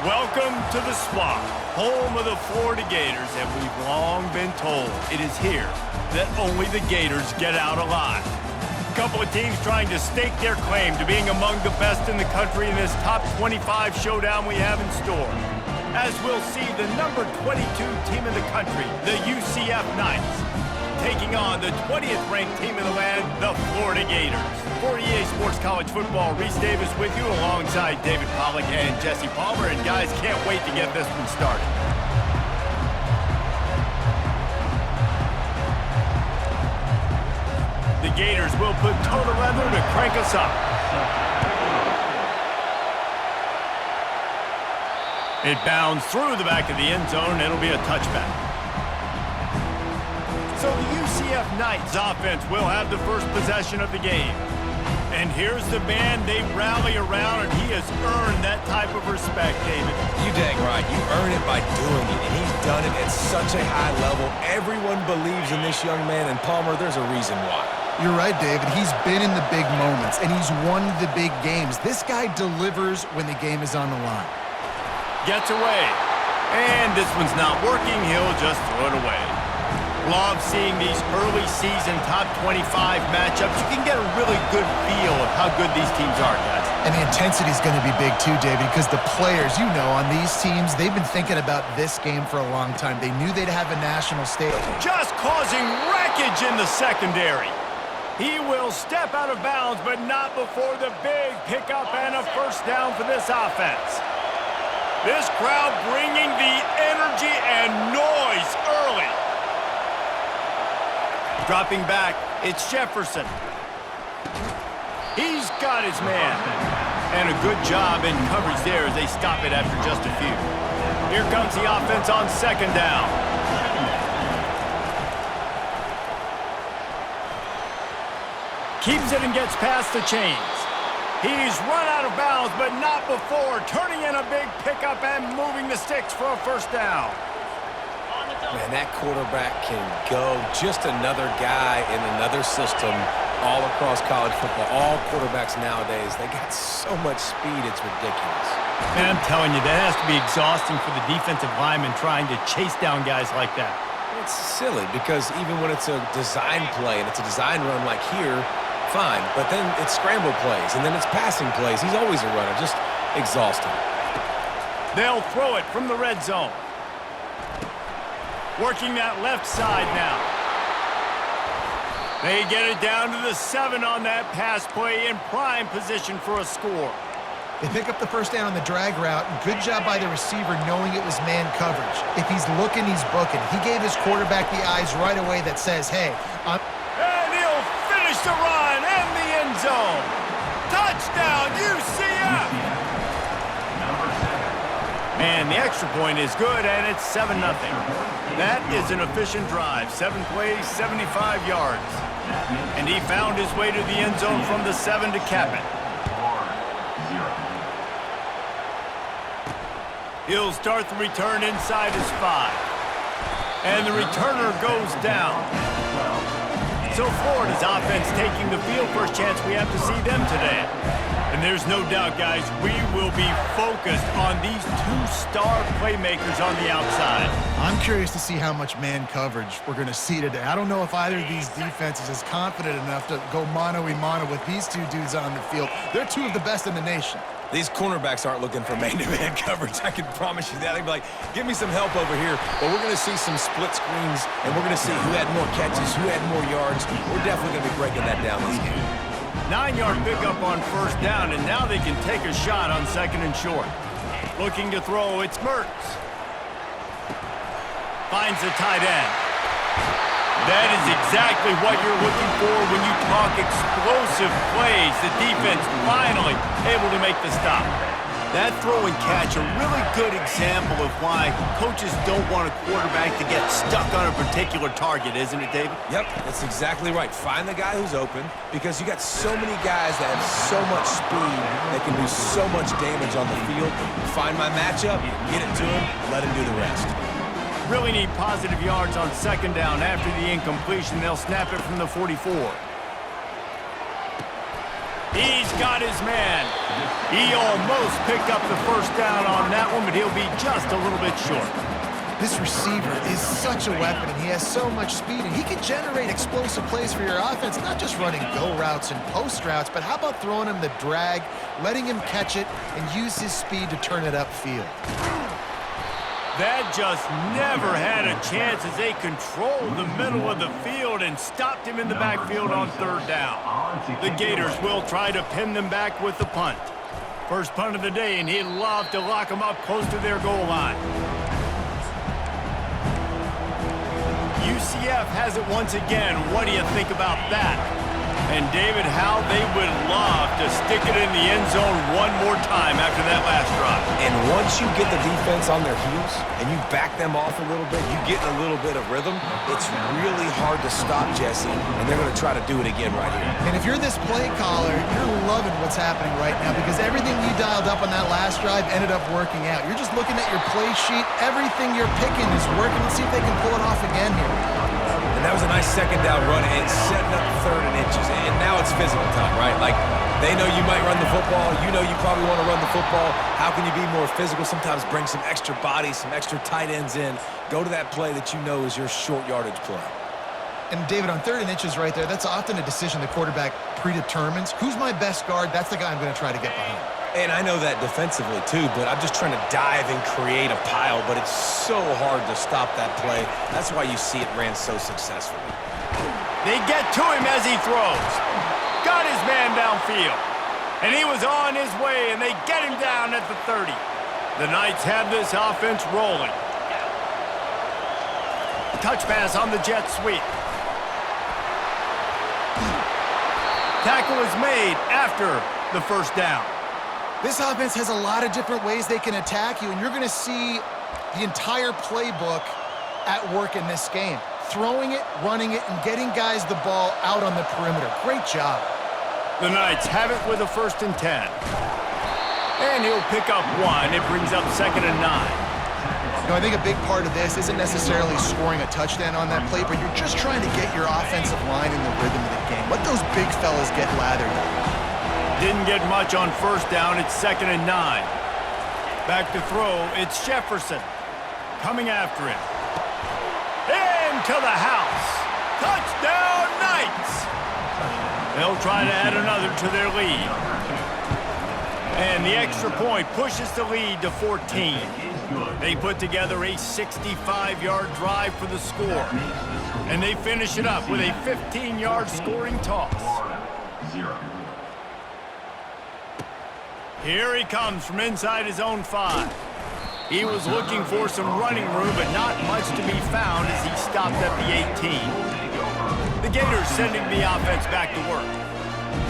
Welcome to the Swamp, home of the Florida Gators, and we've long been told it is here that only the Gators get out alive. A couple of teams trying to stake their claim to being among the best in the country in this top 25 showdown we have in store. As we'll see the number 22 team in the country, the UCF Knights, taking on the 20th ranked team in the land, the Florida Gators. For EA Sports College Football, Reese Davis with you alongside David Pollack and Jesse Palmer. And guys, can't wait to get this one started. The Gators will put toe to leather to crank us up. It bounds through the back of the end zone, and it'll be a touchback. So the UCF Knights offense will have the first possession of the game. And here's the man they rally around, and he has earned that type of respect, David. You dang right. You earn it by doing it, and he's done it at such a high level. Everyone believes in this young man, and Palmer, there's a reason why. You're right, David. He's been in the big moments, and he's won the big games. This guy delivers when the game is on the line. Gets away. And this one's not working. He'll just throw it away. Love seeing these early season top 25 matchups. You can get a really good feel of how good these teams are, guys. And the intensity is going to be big too, David, because the players, you know, on these teams, they've been thinking about this game for a long time. They knew they'd have a national stage. Just causing wreckage in the secondary. He will step out of bounds, but not before the big pickup and a first down for this offense. This crowd bringing the energy and noise early. Dropping back, it's Jefferson. He's got his man. And a good job in coverage there as they stop it after just a few. Here comes the offense on second down. Keeps it and gets past the chains. He's run out of bounds, but not before turning in a big pickup and moving the sticks for a first down. Man, that quarterback can go. Just another guy in another system all across college football. All quarterbacks nowadays, they got so much speed, it's ridiculous. And I'm telling you, that has to be exhausting for the defensive lineman trying to chase down guys like that. It's silly because even when it's a design play and it's a design run like here, fine. But then it's scramble plays, and then it's passing plays. He's always a runner, just exhausting. They'll throw it from the red zone. Working that left side now. They get it down to the 7 on that pass play in prime position for a score. They pick up the first down on the drag route. Good job by the receiver knowing it was man coverage. If he's looking, he's booking. He gave his quarterback the eyes right away that says, hey, and he'll finish the run in the end zone. Touchdown, UCF! And the extra point is good, and it's 7-0. That is an efficient drive. 7 plays, 75 yards. And he found his way to the end zone from the 7 to cap it. He'll start the return inside his 5. And the returner goes down. So Florida's offense taking the field. First chance we have to see them today. And there's no doubt, guys, we will be focused on these 2 star playmakers on the outside. I'm curious to see how much man coverage we're going to see today. I don't know if either of these defenses is confident enough to go mano-a-mano with these 2 dudes on the field. They're 2 of the best in the nation. These cornerbacks aren't looking for man-to-man coverage. I can promise you that. They'd be like, give me some help over here. But we're going to see some split screens, and we're going to see who had more catches, who had more yards. We're definitely going to be breaking that down this game. 9-yard pickup on first down, and now they can take a shot on second and short. Looking to throw, it's Mertz. Finds the tight end. That is exactly what you're looking for when you talk explosive plays. The defense finally able to make the stop. That throw and catch, a really good example of why coaches don't want a quarterback to get stuck on a particular target, isn't it, David? Yep, that's exactly right. Find the guy who's open because you got so many guys that have so much speed that can do so much damage on the field. Find my matchup, get it to him, let him do the rest. Really need positive yards on second down. After the incompletion, they'll snap it from the 44. He's got his man. He almost picked up the first down on that one, but he'll be just a little bit short. This receiver is such a weapon, and he has so much speed, and he can generate explosive plays for your offense, not just running go routes and post routes, but how about throwing him the drag, letting him catch it, and use his speed to turn it upfield. That just never had a chance as they controlled the middle of the field and stopped him in the backfield on third down. The Gators will try to pin them back with the punt. First punt of the day, and he'd love to lock them up close to their goal line. UCF has it once again. What do you think about that? And, David, how they would love to stick it in the end zone one more time after that last drive. And once you get the defense on their heels and you back them off a little bit, you get a little bit of rhythm, it's really hard to stop, Jesse, and they're going to try to do it again right here. And if you're this play caller, you're loving what's happening right now because everything you dialed up on that last drive ended up working out. You're just looking at your play sheet. Everything you're picking is working. Let's see if they can pull it off again here. And that was a nice second down run and setting up third and inches. And now it's physical time, right? Like, they know you might run the football. You know you probably want to run the football. How can you be more physical? Sometimes bring some extra bodies, some extra tight ends in. Go to that play that you know is your short yardage play. And, David, on third and inches right there, that's often a decision the quarterback predetermines. Who's my best guard? That's the guy I'm going to try to get behind. And I know that defensively, too, but I'm just trying to dive and create a pile, but it's so hard to stop that play. That's why you see it ran so successfully. They get to him as he throws. Got his man downfield. And he was on his way, and they get him down at the 30. The Knights have this offense rolling. Touch pass on the jet sweep. Tackle is made after the first down. This offense has a lot of different ways they can attack you, and you're going to see the entire playbook at work in this game. Throwing it, running it, and getting guys the ball out on the perimeter. Great job. The Knights have it with a 1st and 10. And he'll pick up one. It brings up 2nd and 9. You know, I think a big part of this isn't necessarily scoring a touchdown on that play, but you're just trying to get your offensive line in the rhythm of the game. Let those big fellas get lathered up. Didn't get much on first down. It's 2nd and 9. Back to throw. It's Jefferson coming after him. Into the house. Touchdown, Knights. They'll try to add another to their lead. And the extra point pushes the lead to 14. They put together a 65-yard drive for the score. And they finish it up with a 15-yard scoring toss. Here he comes from inside his own 5. He was looking for some running room, but not much to be found as he stopped at the 18. The Gators sending the offense back to work.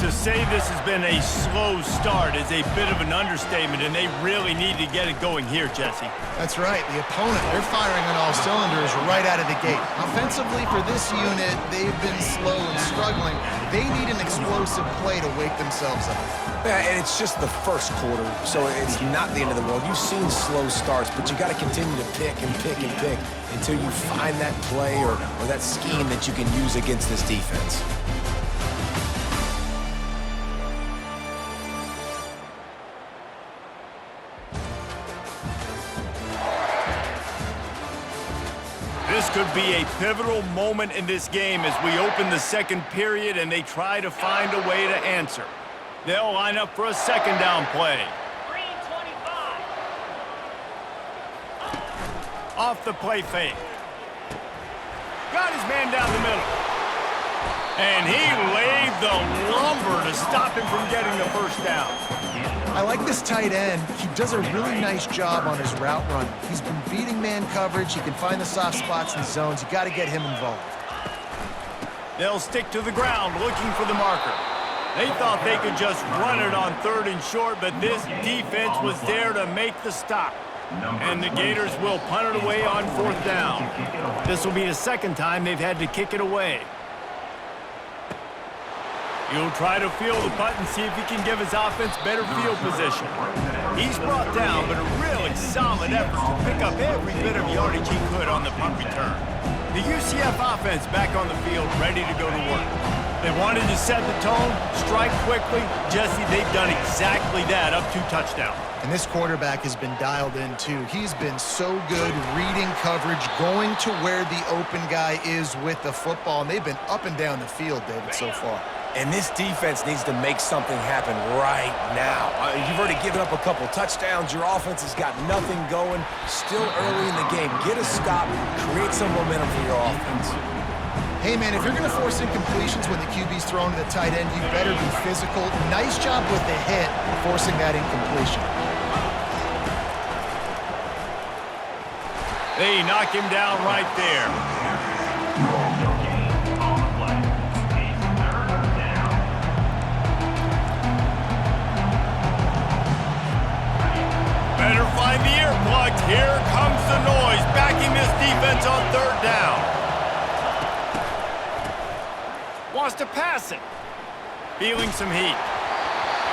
To say this has been a slow start is a bit of an understatement, and they really need to get it going here, Jesse. That's right. The opponent, they're firing on all cylinders right out of the gate. Offensively, for this unit, they've been slow and struggling. They need an explosive play to wake themselves up. Yeah, and it's just the first quarter, so it's not the end of the world. You've seen slow starts, but you got to continue to pick and pick and pick until you find that play or that scheme that you can use against this defense. This could be a pivotal moment in this game as we open the second period and they try to find a way to answer. They'll line up for a 2nd down play. Off the play fake. Got his man down the middle. And he laid the lumber to stop him from getting the first down. I like this tight end. He does a really nice job on his route running. He's been beating man coverage. He can find the soft spots and zones. You got to get him involved. They'll stick to the ground looking for the marker. They thought they could just run it on 3rd and short, but this defense was there to make the stop. And the Gators will punt it away on 4th down. This will be the 2nd time they've had to kick it away. He'll try to field the punt and see if he can give his offense better field position. He's brought down, but a really solid effort to pick up every bit of yardage he could on the punt return. The UCF offense back on the field, ready to go to work. They wanted to set the tone, strike quickly. Jesse, they've done exactly that up to touchdown. And this quarterback has been dialed in, too. He's been so good reading coverage, going to where the open guy is with the football, and they've been up and down the field, David, so far. And this defense needs to make something happen right now. You've already given up a couple touchdowns. Your offense has got nothing going. Still early in the game. Get a stop. Create some momentum for your offense. Hey, man, if you're going to force incompletions when the QB's thrown to the tight end, you better be physical. Nice job with the hit, forcing that incompletion. They knock him down right there. Better find the earplugs. Here comes the noise, backing this defense on third down. Wants to pass it. Feeling some heat.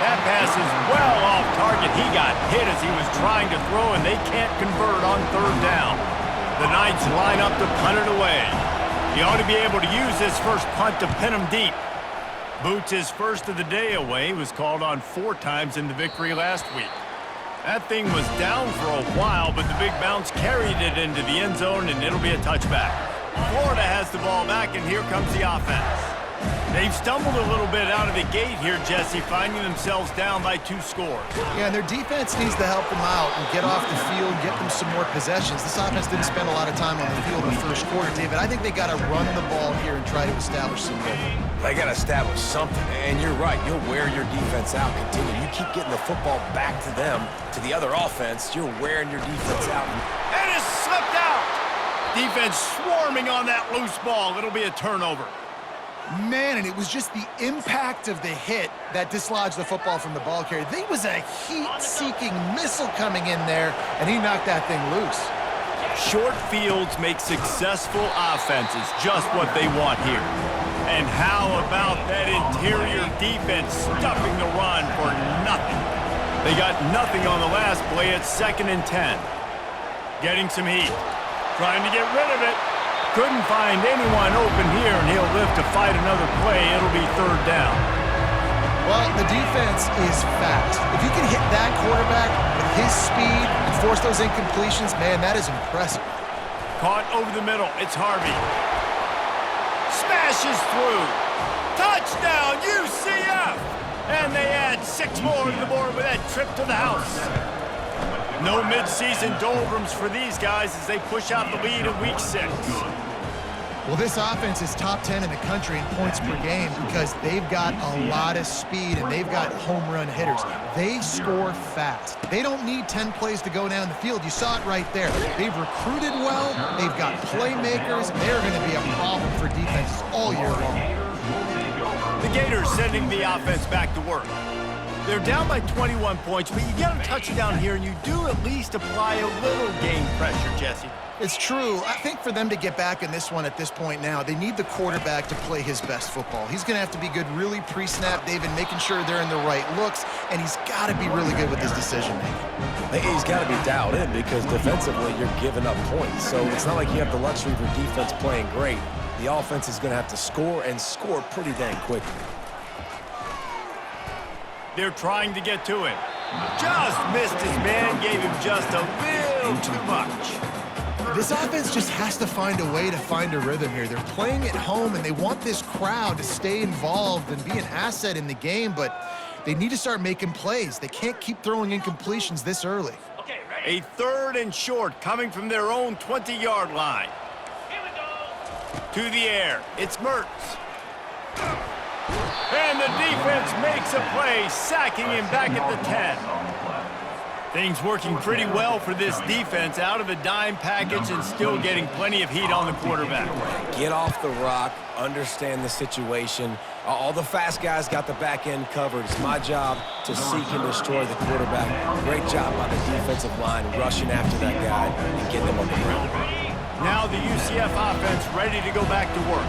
That pass is well off target. He got hit as he was trying to throw, and they can't convert on third down. The Knights line up to punt it away. He ought to be able to use this first punt to pin him deep. Boots his first of the day away. Was called on 4 times in the victory last week. That thing was down for a while, but the big bounce carried it into the end zone, and it'll be a touchback. Florida has the ball back, and here comes the offense. They've stumbled a little bit out of the gate here, Jesse, finding themselves down by 2 scores. Yeah, and their defense needs to help them out and get off the field, get them some more possessions. This offense didn't spend a lot of time on the field in the first quarter, David. I think they got to run the ball here and try to establish some rhythm. They got to establish something, and you're right. You'll wear your defense out. Continue. You keep getting the football back to them, to the other offense, you're wearing your defense out. And it's slipped out. Defense swarming on that loose ball. It'll be a turnover. Man, and it was just the impact of the hit that dislodged the football from the ball carrier. There was a heat-seeking missile coming in there, and he knocked that thing loose. Short fields make successful offenses just what they want here. And how about that interior defense stuffing the run for nothing? They got nothing on the last play. It's 2nd and 10. Getting some heat. Trying to get rid of it. Couldn't find anyone open here, and he'll live to fight another play. It'll be 3rd down. Well, the defense is fast. If you can hit that quarterback with his speed and force those incompletions, man, that is impressive. Caught over the middle. It's Harvey. Smashes through. Touchdown, UCF! And they add 6 more to the board with that trip to the house. No midseason doldrums for these guys as they push out the lead in Week 6. Well, this offense is top 10 in the country in points per game because they've got a lot of speed and they've got home run hitters. They score fast. They don't need 10 plays to go down the field. You saw it right there. They've recruited well. They've got playmakers. They're going to be a problem for defenses all year long. The Gators sending the offense back to work. They're down by 21 points, but you get a touchdown here, and you do at least apply a little game pressure, Jesse. It's true. I think for them to get back in this one at this point now, they need the quarterback to play his best football. He's going to have to be good really pre-snap, David, making sure they're in the right looks, and he's got to be really good with his decision-making. He's got to be dialed in because defensively you're giving up points. So it's not like you have the luxury of your defense playing great. The offense is going to have to score and score pretty dang quickly. They're trying to get to him. Just missed his man, gave him just a little too much. This offense just has to find a way to find a rhythm here. They're playing at home, and they want this crowd to stay involved and be an asset in the game, but they need to start making plays. They can't keep throwing incompletions this early. A 3rd and short coming from their own 20-yard line. To the air. It's Mertz. And the defense makes a play, sacking him back at the 10. Things working pretty well for this defense, out of a dime package and still getting plenty of heat on the quarterback. Get off the rock, understand the situation. All the fast guys got the back end covered. It's my job to seek and destroy the quarterback. Great job by the defensive line, rushing after that guy and getting him on the ground. Now the UCF offense ready to go back to work.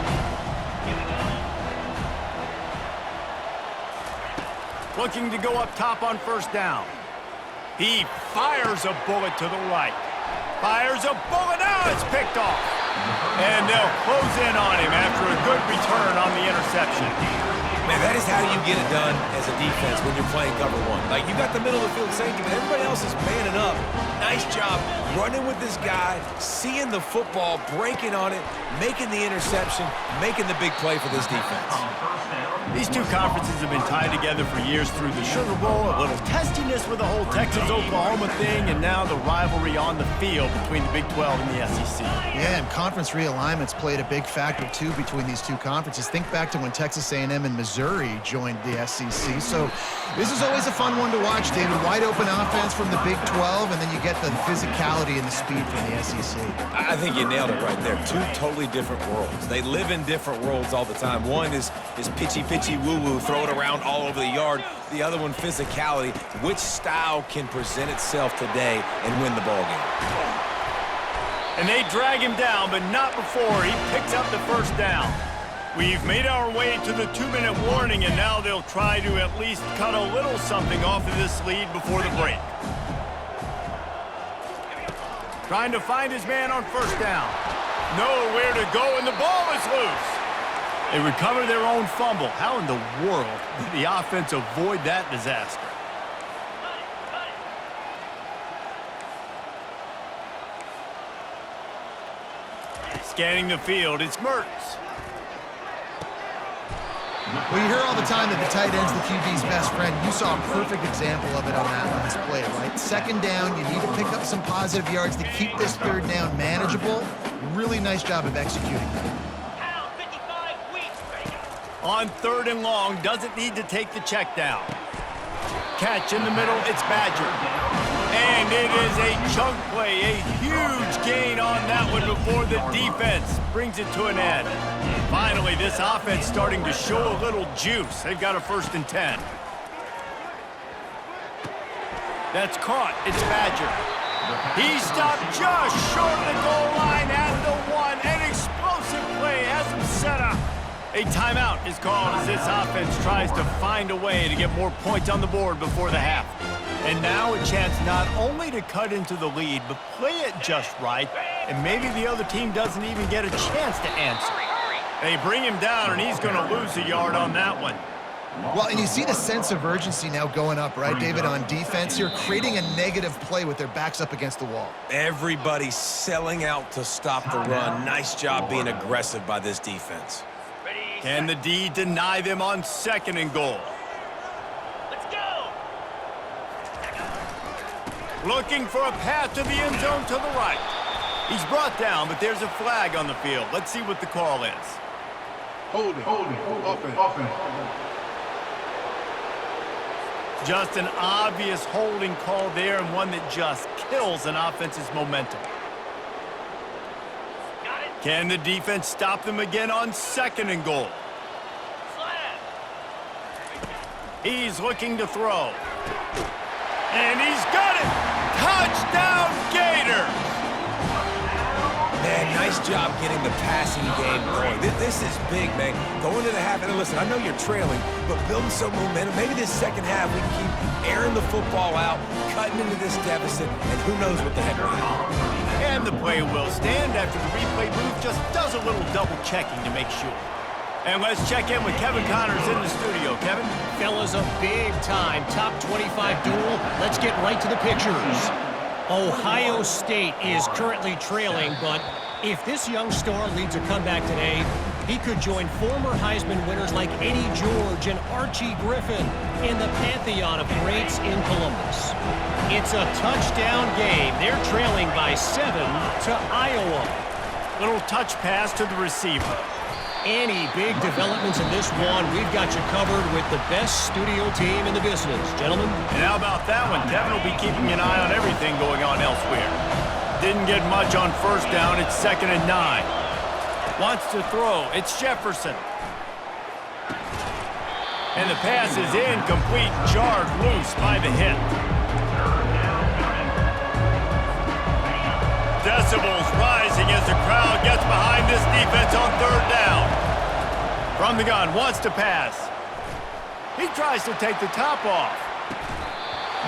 Looking to go up top on 1st down. He fires a bullet to the right. Fires a bullet. Now it's picked off. And they'll close in on him after a good return on the interception. Man, that is how you get it done as a defense when you're playing cover one. Like, you got the middle of the field safety, but everybody else is manning up. Nice job running with this guy, seeing the football, breaking on it, making the interception, making the big play for this defense. These two conferences have been tied together for years through the Sugar Bowl, a little testiness with the whole Texas-Oklahoma thing, and now the rivalry on the field between the Big 12 and the SEC. Yeah, and conference realignments played a big factor, too, between these two conferences. Think back to when Texas A&M and Missouri joined the SEC. So this is always a fun one to watch, David. Wide open offense from the Big 12, and then you get the physicality and the speed from the SEC. I think you nailed it right there. Two totally different worlds. They live in different worlds all the time. One is pitchy woo-woo, throw it around all over the yard. The other one, physicality. Which style can present itself today and win the ball game? And they drag him down, but not before he picks up the first down. We've made our way to the 2-minute warning, and now they'll try to at least cut a little something off of this lead before the break. Trying to find his man on first down. Nowhere to go, and the ball is loose. They recover their own fumble. How in the world did the offense avoid that disaster? Scanning the field, it's Mertz. Well, you hear all the time that the tight end's the QB's best friend. You saw a perfect example of it on that last play, right? Second down, you need to pick up some positive yards to keep this third down manageable. Really nice job of executing that. On third and long, doesn't need to take the check down. Catch in the middle, it's Badger. And it is a chunk play, a huge gain on that one before the defense brings it to an end. Finally, this offense starting to show a little juice. They've got a 1st and 10. That's caught, it's Badger. He stopped just short of the goal line at the 1. An explosive play has him set up. A timeout is called as this offense tries to find a way to get more points on the board before the half. And now a chance not only to cut into the lead, but play it just right, and maybe the other team doesn't even get a chance to answer. They bring him down, and he's going to lose a yard on that one. Well, and you see the sense of urgency now going up, right, David, on defense here, creating a negative play with their backs up against the wall. Everybody's selling out to stop the run. Nice job being aggressive by this defense. Can the D deny them on 2nd and goal? Let's go! Looking for a path to the end zone to the right. He's brought down, but there's a flag on the field. Let's see what the call is. Holding, offense. Just an obvious holding call there, and one that just kills an offense's momentum. Can the defense stop them again on 2nd and goal? He's looking to throw. And he's got it! Touchdown, Gators! Man, nice job getting the passing game going. This is big, man. Going to the half, and listen, I know you're trailing, but building some momentum. Maybe this second half we can keep airing the football out, cutting into this deficit, and who knows what the heck will happen. And the play will stand after the replay booth just does a little double checking to make sure. And let's check in with Kevin Connors in the studio. Kevin? Fellas, a big-time top 25 duel. Let's get right to the pictures. Ohio State is currently trailing, but if this young star leads a comeback today, he could join former Heisman winners like Eddie George and Archie Griffin in the pantheon of greats in Columbus. It's a touchdown game. They're trailing by 7 to Iowa. Little touch pass to the receiver. Any big developments in this one, we've got you covered with the best studio team in the business, gentlemen. And how about that one? Kevin will be keeping an eye on everything going on elsewhere. Didn't get much on 1st down. It's 2nd and 9. Wants to throw. It's Jefferson. And the pass is incomplete, jarred loose by the hit. Decibels rising as the crowd gets behind this defense on 3rd down. From the gun, wants to pass. He tries to take the top off.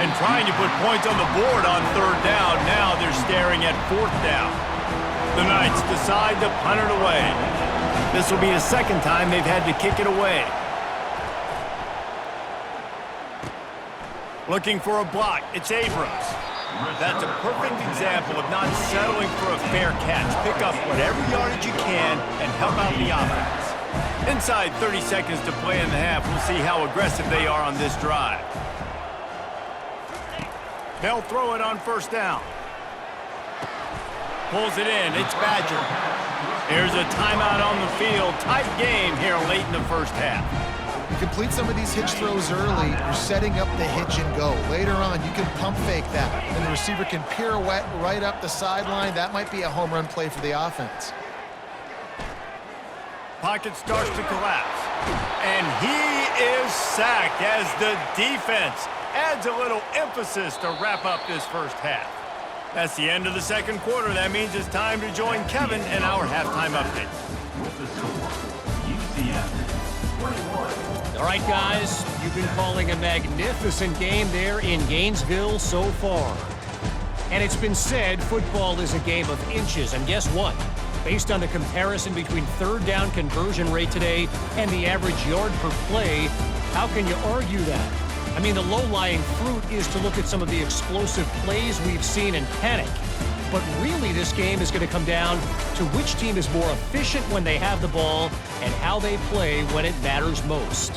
And trying to put points on the board on 3rd down. Now they're staring at 4th down. The Knights decide to punt it away. This will be the second time they've had to kick it away. Looking for a block, it's Abrams. That's a perfect example of not settling for a fair catch. Pick up whatever yardage you can and help out the offense. Inside 30 seconds to play in the half, we'll see how aggressive they are on this drive. They'll throw it on first down. Pulls it in, it's Badger. Here's a timeout on the field. Tight game here late in the first half. You complete some of these hitch throws early, you're setting up the hitch and go. Later on, you can pump fake that, and the receiver can pirouette right up the sideline. That might be a home run play for the offense. Pocket starts to collapse, and he is sacked as the defense adds a little emphasis to wrap up this first half. That's the end of the second quarter. That means it's time to join Kevin in our halftime update. With the score, UCF 21. All right, guys, you've been calling a magnificent game there in Gainesville so far. And it's been said football is a game of inches, and guess what? Based on the comparison between third down conversion rate today and the average yard per play, how can you argue that? I mean, the low-lying fruit is to look at some of the explosive plays we've seen and panic. But really, this game is going to come down to which team is more efficient when they have the ball and how they play when it matters most.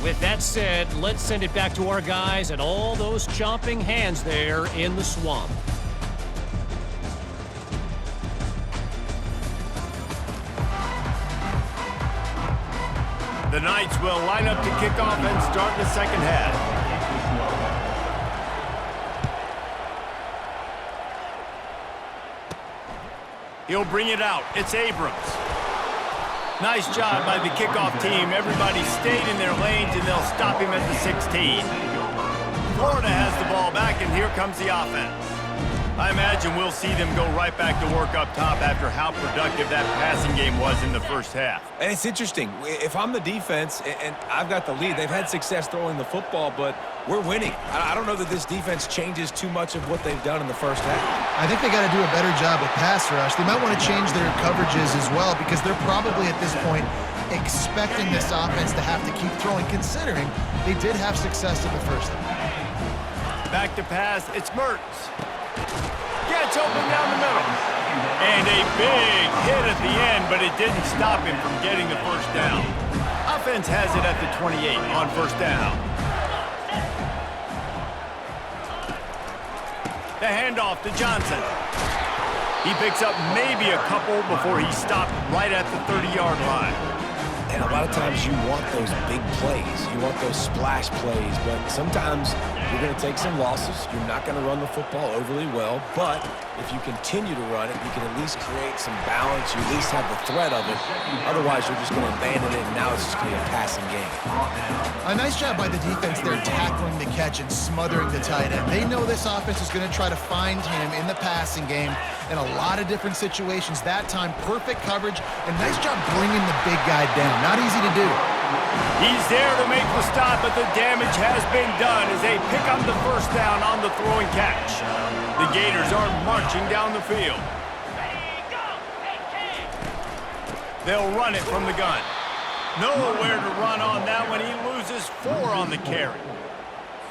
With that said, let's send it back to our guys and all those chomping hands there in the swamp. The Knights will line up to kick off and start the second half. He'll bring it out. It's Abrams. Nice job by the kickoff team. Everybody stayed in their lanes, and they'll stop him at the 16. Florida has the ball back, and here comes the offense. I imagine we'll see them go right back to work up top after how productive that passing game was in the first half. And it's interesting. If I'm the defense and I've got the lead, they've had success throwing the football, but we're winning. I don't know that this defense changes too much of what they've done in the first half. I think they got to do a better job with pass rush. They might want to change their coverages as well, because they're probably at this point expecting this offense to have to keep throwing, considering they did have success in the first half. Back to pass, it's Mertz. Gets open down the middle. And a big hit at the end, but it didn't stop him from getting the first down. Offense has it at the 28 on first down. The handoff to Johnson. He picks up maybe a couple before he stopped right at the 30-yard line. And a lot of times you want those big plays. You want those splash plays, but sometimes you're going to take some losses. You're not going to run the football overly well, but if you continue to run it, you can at least create some balance. You at least have the threat of it. Otherwise, you're just going to abandon it, and now it's just going to be a passing game. A nice job by the defense there tackling the catch and smothering the tight end. They know this offense is going to try to find him in the passing game in a lot of different situations. That time, perfect coverage, and nice job bringing the big guy down. Not easy to do. He's there to make the stop, but the damage has been done as they pick up the first down on the throwing catch. The Gators are marching down the field. They'll run it from the gun. Nowhere to run on that one. He loses 4 on the carry.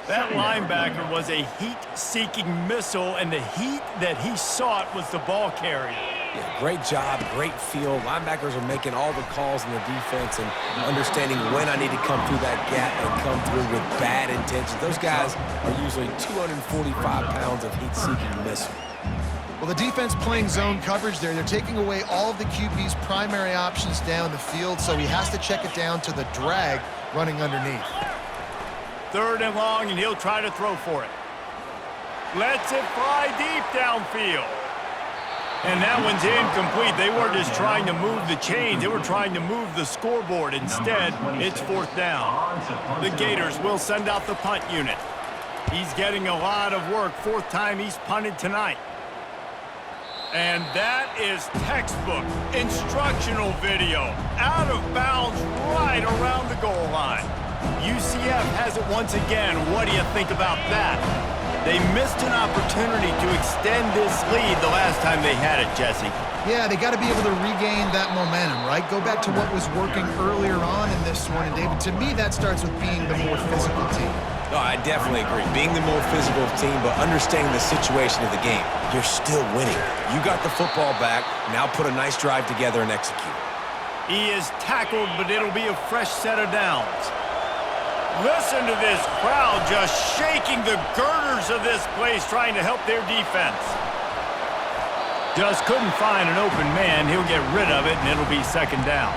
That linebacker was a heat-seeking missile, and the heat that he sought was the ball carrier. Yeah, great job, great feel. Linebackers are making all the calls in the defense and understanding when I need to come through that gap and come through with bad intentions. Those guys are usually 245 pounds of heat-seeking missile. Well, the defense playing zone coverage there. They're taking away all of the QB's primary options down the field, so he has to check it down to the drag running underneath. 3rd and long, and he'll try to throw for it. Lets it fly deep downfield. And that one's incomplete. They were just trying to move the chains. They were trying to move the scoreboard. Instead, it's 4th down. The Gators will send out the punt unit. He's getting a lot of work. 4th time he's punted tonight. And that is textbook instructional video. Out of bounds right around the goal line. UCF has it once again. What do you think about that? They missed an opportunity to extend this lead the last time they had it, Jesse. Yeah, they got to be able to regain that momentum, right? Go back to what was working earlier on in this one. And, David, to me, that starts with being the more physical team. No, I definitely agree. Being the more physical team, but understanding the situation of the game. You're still winning. You got the football back. Now put a nice drive together and execute. He is tackled, but it'll be a fresh set of downs. Listen to this crowd just shaking the girders of this place, trying to help their defense. Just couldn't find an open man. He'll get rid of it, and it'll be second down.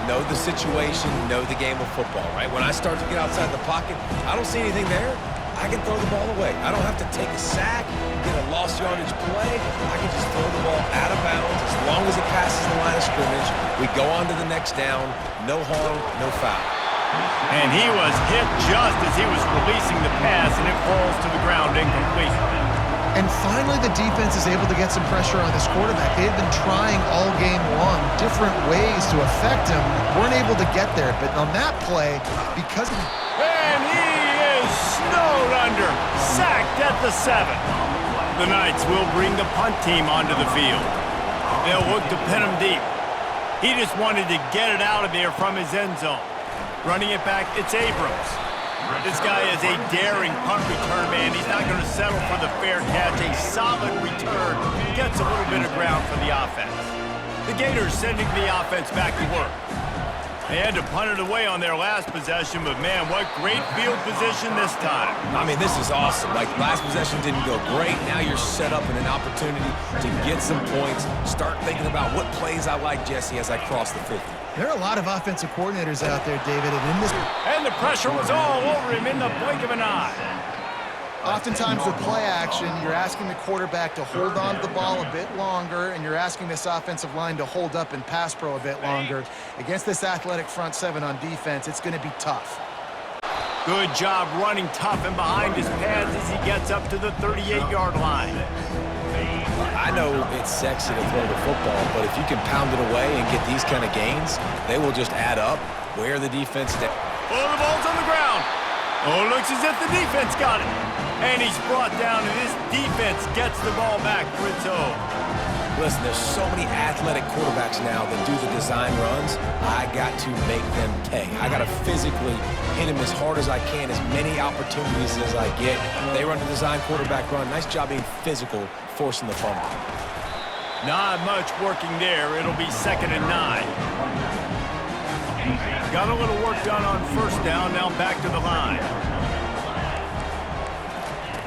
Know the situation, know the game of football, right? When I start to get outside the pocket, I don't see anything there. I can throw the ball away. I don't have to take a sack, get a lost yardage play. I can just throw the ball out of bounds as long as it passes the line of scrimmage. We go on to the next down. No harm, no foul. And he was hit just as he was releasing the pass, and it falls to the ground incomplete. And finally, the defense is able to get some pressure on this quarterback. They've been trying all game long different ways to affect him. Weren't able to get there, but on that play, because... And he is snowed under, sacked at the 7. The Knights will bring the punt team onto the field. They'll look to pin him deep. He just wanted to get it out of there from his end zone. Running it back, it's Abrams. This guy is a daring punt return man. He's not going to settle for the fair catch. A solid return gets a little bit of ground for the offense. The Gators sending the offense back to work. They had to punt it away on their last possession, but man, what great field position this time. I mean, this is awesome. Like, last possession didn't go great. Now you're set up in an opportunity to get some points. Start thinking about what plays I like, Jesse, as I cross the 50. There are a lot of offensive coordinators out there, David, and in this... And the pressure was all over him in the blink of an eye. Oftentimes with play action, you're asking the quarterback to hold on to the ball a bit longer, and you're asking this offensive line to hold up and pass pro a bit longer. Against this athletic front 7 on defense, it's going to be tough. Good job running tough and behind his pads as he gets up to the 38-yard line. I know it's sexy to throw the football, but if you can pound it away and get these kind of gains, they will just add up. Wear the defense down. Oh, the ball's on the ground. Oh, it looks as if the defense got it. And he's brought down, and this defense gets the ball back for its own. Listen, there's so many athletic quarterbacks now that do the design runs. I got to make them pay. I got to physically hit him as hard as I can, as many opportunities as I get. They run the design quarterback run. Nice job being physical, forcing the fumble. Not much working there. It'll be second and 9. Got a little work done on first down, now back to the line.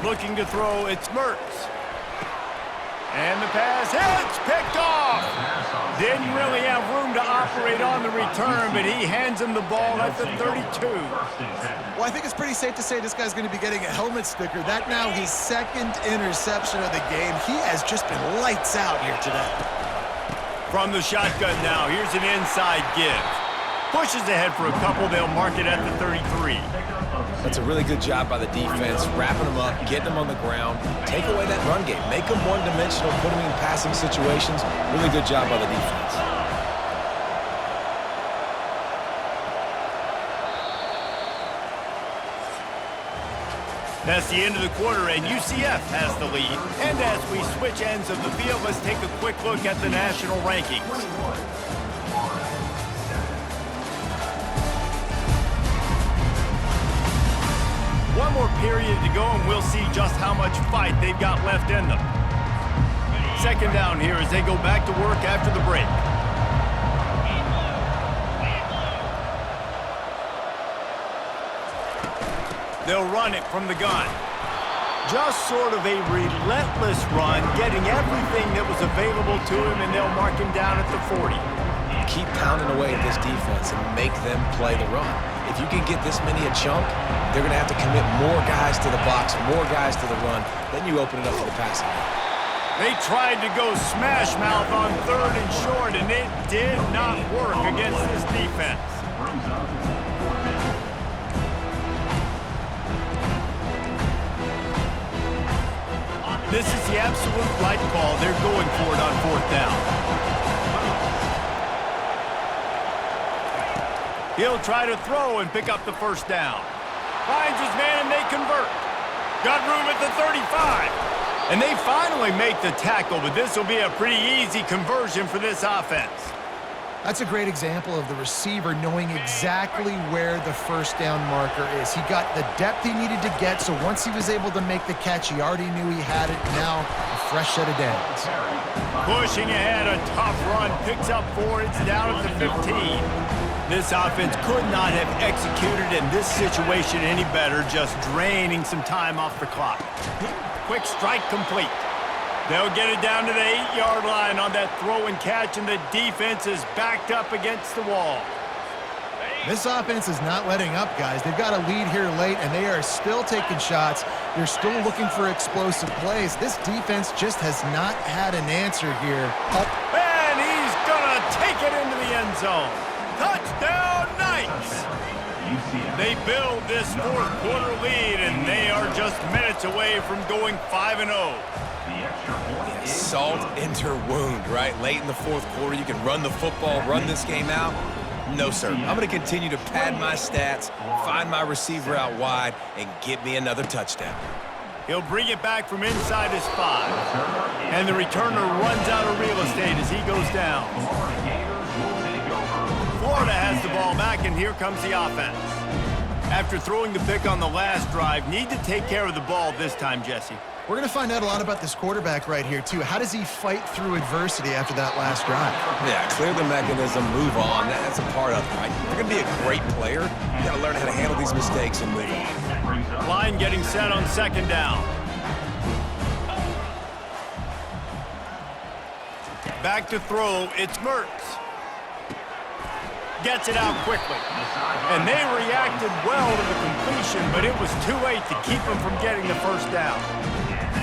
Looking to throw, it's Mertz. And the pass hits, picked off. Didn't really have room to operate on the return, but he hands him the ball at the 32. Well, I think it's pretty safe to say this guy's going to be getting a helmet sticker. That now his second interception of the game. He has just been lights out here today. From the shotgun now, here's an inside give. Pushes ahead for a couple, they'll mark it at the 33. That's a really good job by the defense, wrapping them up, getting them on the ground, take away that run game, make them one-dimensional, put them in passing situations. Really good job by the defense. That's the end of the quarter, and UCF has the lead. And as we switch ends of the field, let's take a quick look at the national rankings. One more period to go, and we'll see just how much fight they've got left in them. Second down here as they go back to work after the break. They'll run it from the gun. Just sort of a relentless run, getting everything that was available to him, and they'll mark him down at the 40. Keep pounding away at this defense and make them play the run. If you can get this many a chunk, they're going to have to commit more guys to the box, more guys to the run. Then you open it up for the passing game. They tried to go smash mouth on third and short, and it did not work against this defense. This is the absolute right call. They're going for it on fourth down. He'll try to throw and pick up the first down. Finds his man, and they convert. Got room at the 35. And they finally make the tackle, but this will be a pretty easy conversion for this offense. That's a great example of the receiver knowing exactly where the first down marker is. He got the depth he needed to get, so once he was able to make the catch, he already knew he had it. Now, a fresh set of downs. Pushing ahead, a tough run, picks up 4, it's down at the 15. This offense could not have executed in this situation any better, just draining some time off the clock. Quick strike complete. They'll get it down to the 8-yard line on that throw and catch, and the defense is backed up against the wall. This offense is not letting up, guys. They've got a lead here late, and they are still taking shots. They're still looking for explosive plays. This defense just has not had an answer here. And he's going to take it into the end zone. Touchdown, Knights! They build this fourth quarter lead, and they are just minutes away from going 5-0. Salt into wound, right? Late in the fourth quarter, you can run the football, run this game out. No, sir. I'm going to continue to pad my stats, find my receiver out wide, and get me another touchdown. He'll bring it back from inside his 5. And the returner runs out of real estate as he goes down. Florida has the ball back, and here comes the offense. After throwing the pick on the last drive, need to take care of the ball this time, Jesse. We're going to find out a lot about this quarterback right here, too. How does he fight through adversity after that last drive? Yeah, clear the mechanism, move on. That's a part of it, right? If you're going to be a great player, you got to learn how to handle these mistakes and move on. Line getting set on second down. Back to throw, it's Mertz. Gets it out quickly. And they reacted well to the completion, but it was too late to keep him from getting the first down.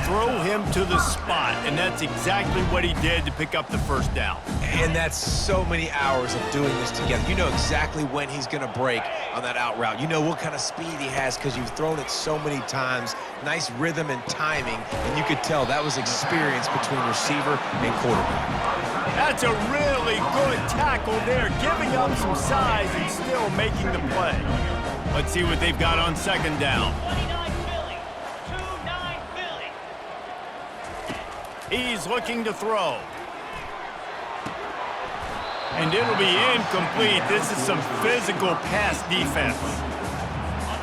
Throw him to the spot, and that's exactly what he did to pick up the first down. And that's so many hours of doing this together. You know exactly when he's going to break on that out route. You know what kind of speed he has because you've thrown it so many times. Nice rhythm and timing, and you could tell that was experience between receiver and quarterback. That's a really good tackle there, giving up some size and still making the play. Let's see what they've got on second down. 29 Philly. 2-9 Philly. He's looking to throw. And it'll be incomplete. This is some physical pass defense.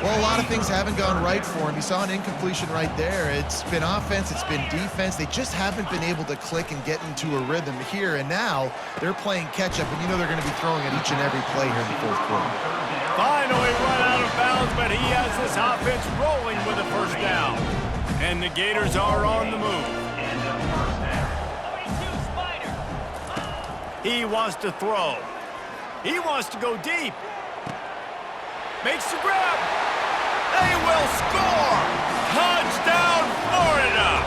Well, a lot of things haven't gone right for him. He saw an incompletion right there. It's been offense, it's been defense. They just haven't been able to click and get into a rhythm here. And now they're playing catch-up, and you know they're going to be throwing at each and every play here in the fourth quarter. Finally run out of bounds, but he has this offense rolling with a first down. And the Gators are on the move. 42 Spider. He wants to throw. He wants to go deep. Makes the grab. They will score! Touchdown, Florida!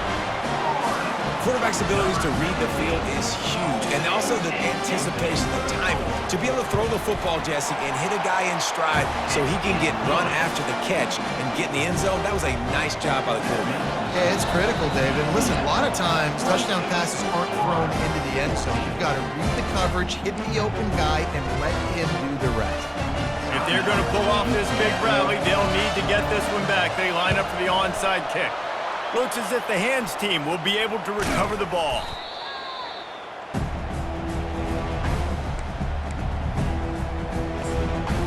Quarterback's abilities to read the field is huge, and also the anticipation, the timing. To be able to throw the football, Jesse, and hit a guy in stride so he can get run after the catch and get in the end zone, that was a nice job by the quarterback. Yeah, it's critical, David. Listen, a lot of times touchdown passes aren't thrown into the end zone. You've got to read the coverage, hit the open guy, and let him do the rest. If they're going to pull off this big rally, they'll need to get this one back. They line up for the onside kick. Looks as if the hands team will be able to recover the ball.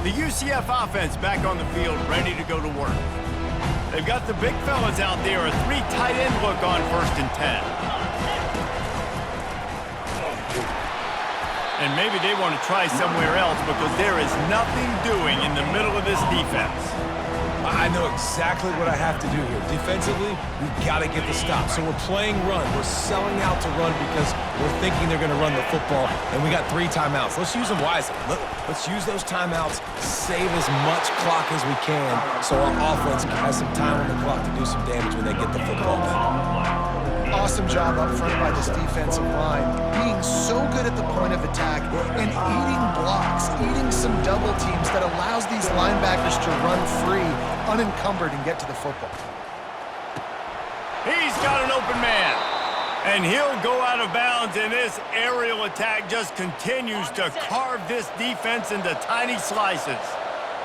The UCF offense back on the field, ready to go to work. They've got the big fellas out there, a 3 tight end look on 1st and 10. And maybe they want to try somewhere else because there is nothing doing in the middle of this defense. I know exactly what I have to do here. Defensively, we've got to get the stop. So we're playing run. We're selling out to run because we're thinking they're going to run the football, and we got 3 timeouts. Let's use them wisely. Let's use those timeouts, save as much clock as we can so our offense has some time on the clock to do some damage when they get the football back. Awesome job up front by this defensive line, being so good at the point of attack and eating blocks, eating some double teams that allows these linebackers to run free, unencumbered, and get to the football. He's got an open man, and he'll go out of bounds, and this aerial attack just continues to carve this defense into tiny slices.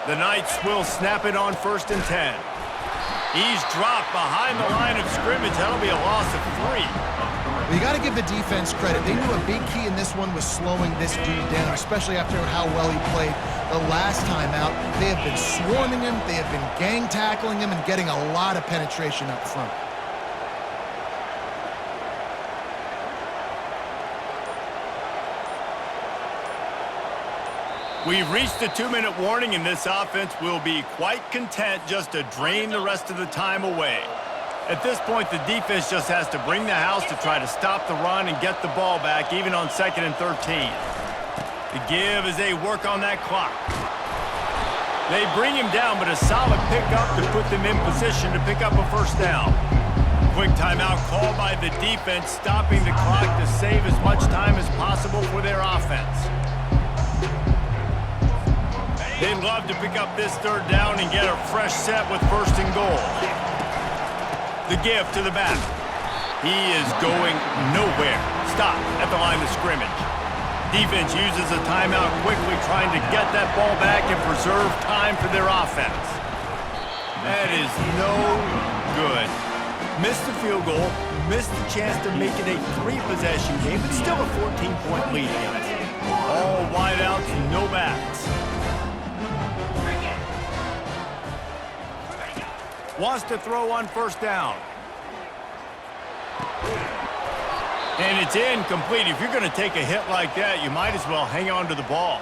The Knights will snap it on 1st and 10. He's dropped behind the line of scrimmage. That'll be a loss of 3. Well, you got to give the defense credit. They knew a big key in this one was slowing this dude down, especially after how well he played the last time out. They have been swarming him, they have been gang tackling him, and getting a lot of penetration up front. We've reached the 2-minute warning, and this offense will be quite content just to drain the rest of the time away. At this point, the defense just has to bring the house to try to stop the run and get the ball back, even on 2nd and 13. The give as they work on that clock. They bring him down, but a solid pickup to put them in position to pick up a first down. Quick timeout called by the defense, stopping the clock to save as much time as possible for their offense. They'd love to pick up this 3rd down and get a fresh set with 1st and goal. The give to the back. He is going nowhere. Stop at the line of scrimmage. Defense uses a timeout quickly, trying to get that ball back and preserve time for their offense. That is no good. Missed the field goal, missed the chance to make it a 3-possession game, but still a 14-point lead. All wideouts, no backs. Wants to throw on 1st down. And it's incomplete. If you're going to take a hit like that, you might as well hang on to the ball.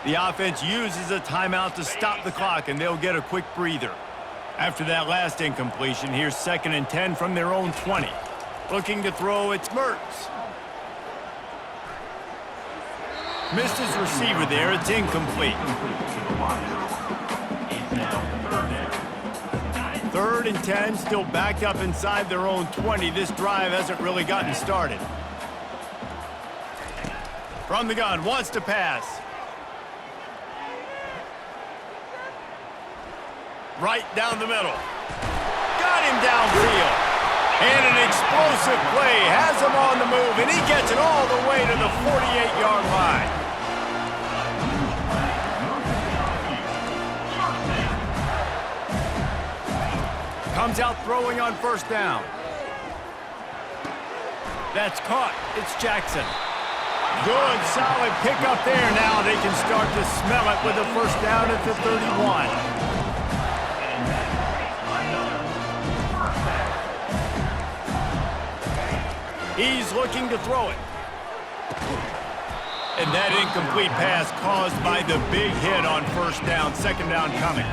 The offense uses a timeout to stop the clock, and they'll get a quick breather. After that last incompletion, here's 2nd and 10 from their own 20. Looking to throw, it's Mertz. Missed his receiver there. It's incomplete. 3rd and 10, still backed up inside their own 20. This drive hasn't really gotten started. From the gun, wants to pass. Right down the middle. Got him downfield. And an explosive play has him on the move, and he gets it all the way to the 48-yard line. Comes out throwing on 1st down. That's caught. It's Jackson. Good, solid pickup there. Now they can start to smell it with a 1st down at the 31. He's looking to throw it. And that incomplete pass caused by the big hit on 1st down. 2nd down coming.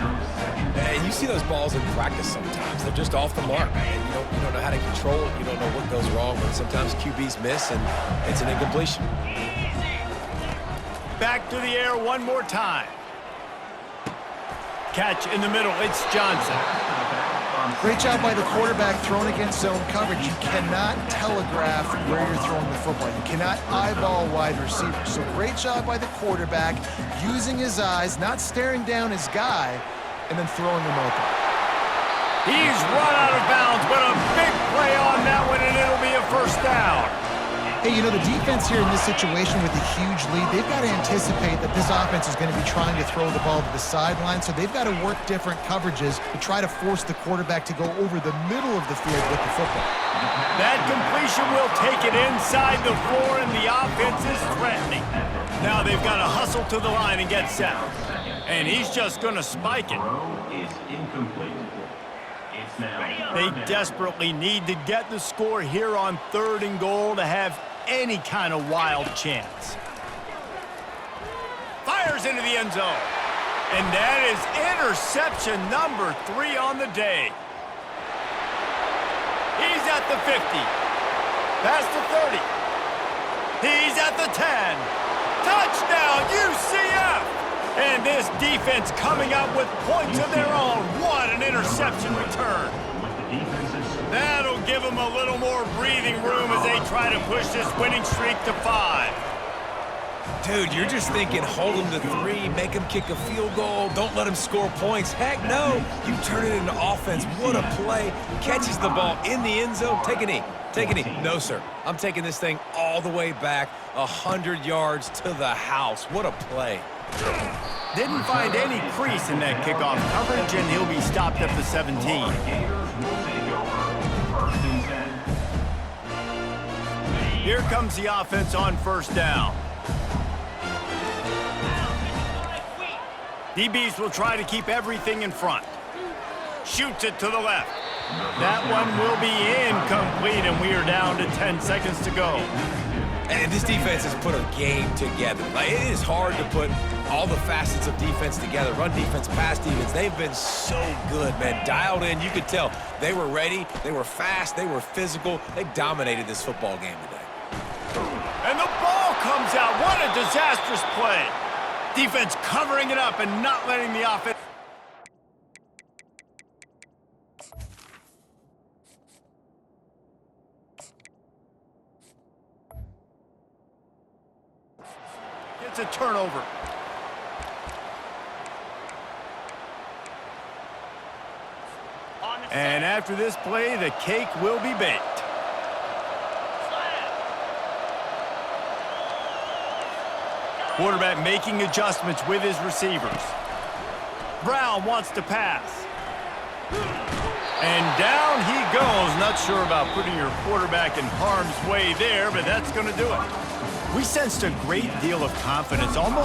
And you see those balls in practice sometimes. They're just off the mark, and you don't know how to control it. You don't know what goes wrong, but sometimes QBs miss, and it's an incompletion. Back to the air one more time. Catch in the middle. It's Johnson. Great job by the quarterback throwing against zone coverage. You cannot telegraph where you're throwing the football. You cannot eyeball wide receivers. So great job by the quarterback using his eyes, not staring down his guy, and then throwing him open. He's run out of bounds, but a big play on that one, and it'll be a 1st down. Hey, you know, the defense here in this situation with a huge lead, they've got to anticipate that this offense is going to be trying to throw the ball to the sideline, so they've got to work different coverages to try to force the quarterback to go over the middle of the field with the football. That completion will take it inside the 4, and the offense is threatening. Now they've got to hustle to the line and get set. And he's just going to spike it. Is incomplete. It's now. They desperately need to get the score here on 3rd and goal to have any kind of wild chance. Fires into the end zone. And that is interception number 3 on the day. He's at the 50. Past the 30. He's at the 10. Touchdown, UCF! And this defense coming up with points of their own. What an interception return. That'll give them a little more breathing room as they try to push this winning streak to 5. Dude, you're just thinking, hold them to 3, make them kick a field goal, don't let them score points. Heck no, you turn it into offense. What a play. Catches the ball in the end zone. Take a knee. Take a knee. No, sir. I'm taking this thing all the way back 100 yards to the house. What a play. Didn't find any crease in that kickoff coverage, and he'll be stopped at the 17. Gators will take over. 1st and 10. Here comes the offense on 1st down. DBs will try to keep everything in front. Shoots it to the left. That one will be incomplete, and we are down to 10 seconds to go. And this defense has put a game together. Like, it is hard to put all the facets of defense together. Run defense, pass defense. They've been so good, man. Dialed in. You could tell they were ready. They were fast. They were physical. They dominated this football game today. And the ball comes out. What a disastrous play. Defense covering it up and not letting the offense. It's a turnover. And after this play, the cake will be baked. Quarterback making adjustments with his receivers. Brown wants to pass. And down he goes. Not sure about putting your quarterback in harm's way there, but that's going to do it. We sensed a great deal of confidence, almost